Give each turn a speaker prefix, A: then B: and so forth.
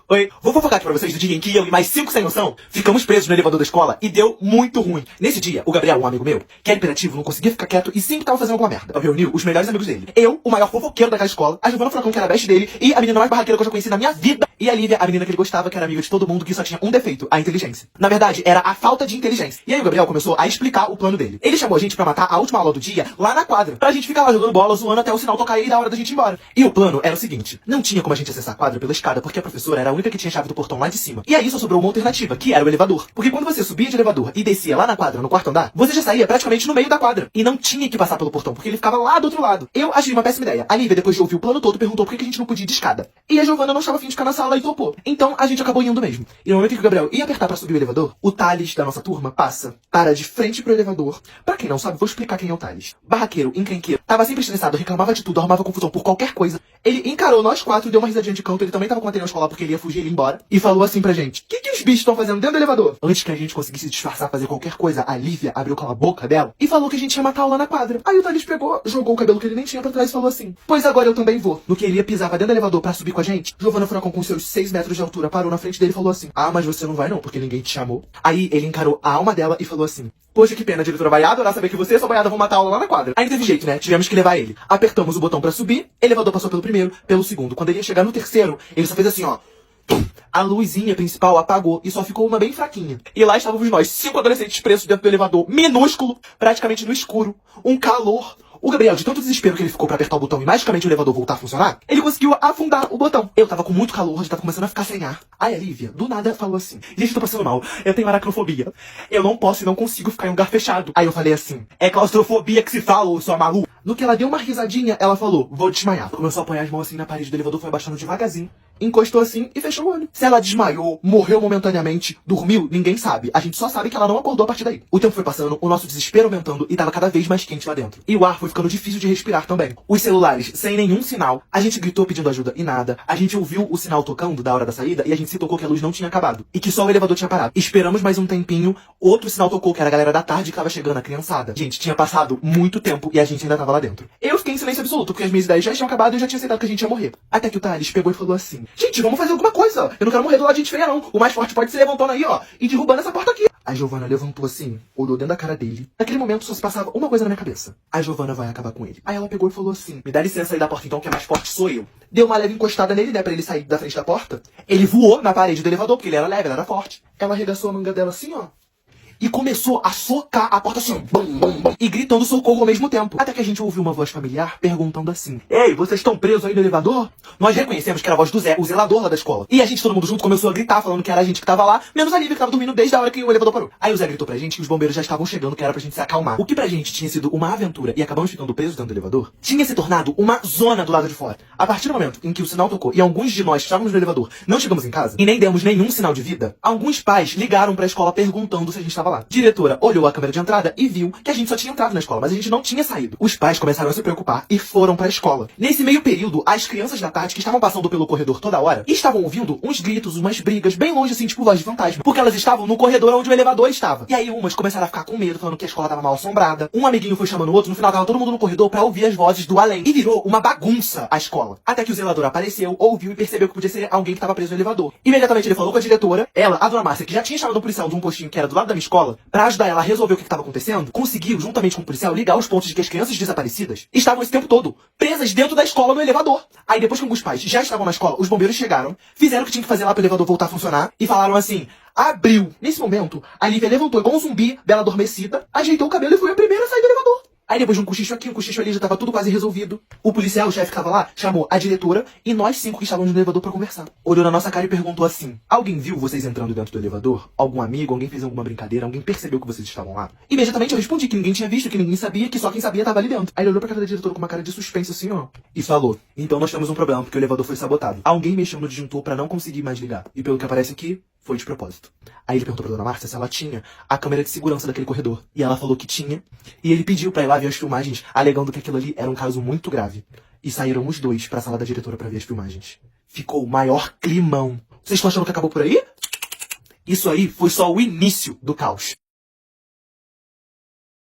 A: Oi, vou fofocar aqui pra vocês do dia em que eu e mais 5 sem noção ficamos presos no elevador da escola e deu muito ruim. Nesse dia, o Gabriel, um amigo meu, que era hiperativo, não conseguia ficar quieto e sempre tava fazendo alguma merda. Então reuniu os melhores amigos dele. Eu, o maior fofoqueiro daquela escola, a Giovana Furacão, que era a best dele, e a menina mais barraqueira que eu já conheci na minha vida, e a Lívia, a menina que ele gostava, que era amiga de todo mundo, que só tinha um defeito, a inteligência. Na verdade, era a falta de inteligência. E aí o Gabriel começou a explicar o plano dele. Ele chamou a gente pra matar a última aula do dia lá na quadra, pra gente ficar lá jogando bola, zoando até o sinal tocar e da hora da gente ir embora. E o plano era o seguinte: não tinha como a gente acessar a quadra pela escada, porque a professora era a única que tinha chave do portão lá de cima. E aí só sobrou uma alternativa, que era o elevador. Porque quando você subia de elevador e descia lá na quadra, no quarto andar, você já saía praticamente no meio da quadra. E não tinha que passar pelo portão, porque ele ficava lá do outro lado. Eu achei uma péssima ideia. A Lívia, depois de ouvir o plano todo, perguntou por que a gente não podia ir de escada. E a Giovana não estava afim de ficar na sala e topou. Então a gente acabou indo mesmo. E no momento em que o Gabriel ia apertar pra subir o elevador, o Thales da nossa turma passa, para de frente pro elevador. Pra quem não sabe, vou explicar quem é o Thales. Barraqueiro, encrenqueiro, tava sempre estressado, reclamava de tudo, arrumava confusão por qualquer coisa. Ele encarou nós quatro e deu uma risadinha de canto. Ele também tava com material escolar porque ele ia fugir e ir embora. E falou assim pra gente: o que os bichos estão fazendo dentro do elevador? Antes que a gente conseguisse disfarçar, fazer qualquer coisa, a Lívia abriu com a boca dela e falou que a gente ia matar lá na quadra. Aí o Thales pegou, jogou o cabelo que ele nem tinha pra trás e falou assim: pois agora eu também vou. No que ele ia pisar dentro do elevador pra subir com a gente, Giovana Furacão, com seus 6 metros de altura, parou na frente dele e falou assim: ah, mas você não vai não, porque ninguém te chamou. Aí ele encarou a alma dela e falou assim: poxa, que pena, a diretora vai adorar saber que você e sua banhada vão matar a aula lá na quadra. Aí não teve jeito, né? Tivemos que levar ele. Apertamos o botão pra subir, o elevador passou pelo primeiro, pelo segundo. Quando ele ia chegar no terceiro, ele só fez assim, ó. A luzinha principal apagou e só ficou uma bem fraquinha. E lá estávamos nós, 5 adolescentes presos dentro do elevador, minúsculo, praticamente no escuro, um calor. O Gabriel, de tanto desespero que ele ficou pra apertar o botão e magicamente o elevador voltar a funcionar, ele conseguiu afundar o botão. Eu tava com muito calor, já tava começando a ficar sem ar. Aí a Lívia, do nada, falou assim: gente, eu tô passando mal, eu tenho aracnofobia. Eu não posso e não consigo ficar em um lugar fechado. Aí eu falei assim: é claustrofobia que se fala, ô sua maluca. No que ela deu uma risadinha, ela falou: vou desmaiar. Começou a apoiar as mãos assim na parede do elevador, foi abaixando devagarzinho, encostou assim e fechou o olho. Se ela desmaiou, morreu momentaneamente, dormiu, ninguém sabe. A gente só sabe que ela não acordou a partir daí. O tempo foi passando, o nosso desespero aumentando e tava cada vez mais quente lá dentro. E o ar foi ficando difícil de respirar também. Os celulares sem nenhum sinal. A gente gritou pedindo ajuda e nada. A gente ouviu o sinal tocando da hora da saída e a gente se tocou que a luz não tinha acabado. E que só o elevador tinha parado. Esperamos mais um tempinho, outro sinal tocou, que era a galera da tarde que tava chegando, a criançada. Gente, tinha passado muito tempo e a gente ainda tava lá dentro. Eu fiquei em silêncio absoluto, porque as minhas ideias já tinham acabado e eu já tinha aceitado que a gente ia morrer. Até que o Thales pegou e falou assim: gente, vamos fazer alguma coisa. Eu não quero morrer do lado de gente feia, não. O mais forte pode se levantando aí, ó, e derrubando essa porta aqui. A Giovana levantou assim, olhou dentro da cara dele. Naquele momento só se passava uma coisa na minha cabeça: a Giovana vai acabar com ele. Aí ela pegou e falou assim: me dá licença aí da porta então, que é mais forte sou eu. Deu uma leve encostada nele, né, pra ele sair da frente da porta. Ele voou na parede do elevador, porque ele era leve, ela era forte. Ela arregaçou a manga dela assim, ó, e começou a socar a porta assim, bum, bum, bum, e gritando socorro ao mesmo tempo. Até que a gente ouviu uma voz familiar perguntando assim: ei, vocês estão presos aí no elevador? Nós reconhecemos que era a voz do Zé, o zelador lá da escola. E a gente, todo mundo junto, começou a gritar, falando que era a gente que tava lá, menos a Lívia, que tava dormindo desde a hora que o elevador parou. Aí o Zé gritou pra gente que os bombeiros já estavam chegando, que era pra gente se acalmar. O que pra gente tinha sido uma aventura e acabamos ficando presos dentro do elevador, tinha se tornado uma zona do lado de fora. A partir do momento em que o sinal tocou e alguns de nós que estávamos no elevador não chegamos em casa e nem demos nenhum sinal de vida, alguns pais ligaram pra escola perguntando se a gente estava lá. Diretora olhou a câmera de entrada e viu que a gente só tinha entrado na escola, mas a gente não tinha saído. Os pais começaram a se preocupar e foram pra escola. Nesse meio período, as crianças da tarde que estavam passando pelo corredor toda hora estavam ouvindo uns gritos, umas brigas bem longe assim, tipo voz de fantasma, porque elas estavam no corredor onde o elevador estava. E aí umas começaram a ficar com medo, falando que a escola tava mal assombrada. Um amiguinho foi chamando o outro, no final tava todo mundo no corredor pra ouvir as vozes do além. E virou uma bagunça a escola. Até que o zelador apareceu, ouviu e percebeu que podia ser alguém que tava preso no elevador. Imediatamente ele falou com a diretora. Ela, a dona Márcia, que já tinha chamado um policial de um postinho que era do lado da minha escola, pra ajudar ela a resolver o que estava acontecendo, conseguiu, juntamente com o policial, ligar os pontos de que as crianças desaparecidas estavam esse tempo todo presas dentro da escola no elevador. Aí depois que alguns pais já estavam na escola, os bombeiros chegaram, fizeram o que tinha que fazer lá pro elevador voltar a funcionar e falaram assim: abriu. Nesse momento, a Lívia levantou igual um zumbi, bela adormecida, ajeitou o cabelo e foi a primeira a sair do elevador. Aí depois de um cochicho aqui, um cochicho ali, já tava tudo quase resolvido. O policial, o chefe que tava lá, chamou a diretora e nós 5 que estávamos no elevador pra conversar. Olhou na nossa cara e perguntou assim: alguém viu vocês entrando dentro do elevador? Algum amigo? Alguém fez alguma brincadeira? Alguém percebeu que vocês estavam lá? Imediatamente eu respondi que ninguém tinha visto, que ninguém sabia, que só quem sabia tava ali dentro. Aí ele olhou pra cara da diretora com uma cara de suspense assim, ó, e falou: então nós temos um problema, porque o elevador foi sabotado. Alguém mexeu no disjuntor pra não conseguir mais ligar. E pelo que aparece aqui, foi de propósito. Aí ele perguntou pra dona Márcia se ela tinha a câmera de segurança daquele corredor. E ela falou que tinha. E ele pediu pra ir lá ver as filmagens, alegando que aquilo ali era um caso muito grave. E saíram os dois pra sala da diretora pra ver as filmagens. Ficou o maior climão. Vocês estão achando que acabou por aí? Isso aí foi só o início do caos.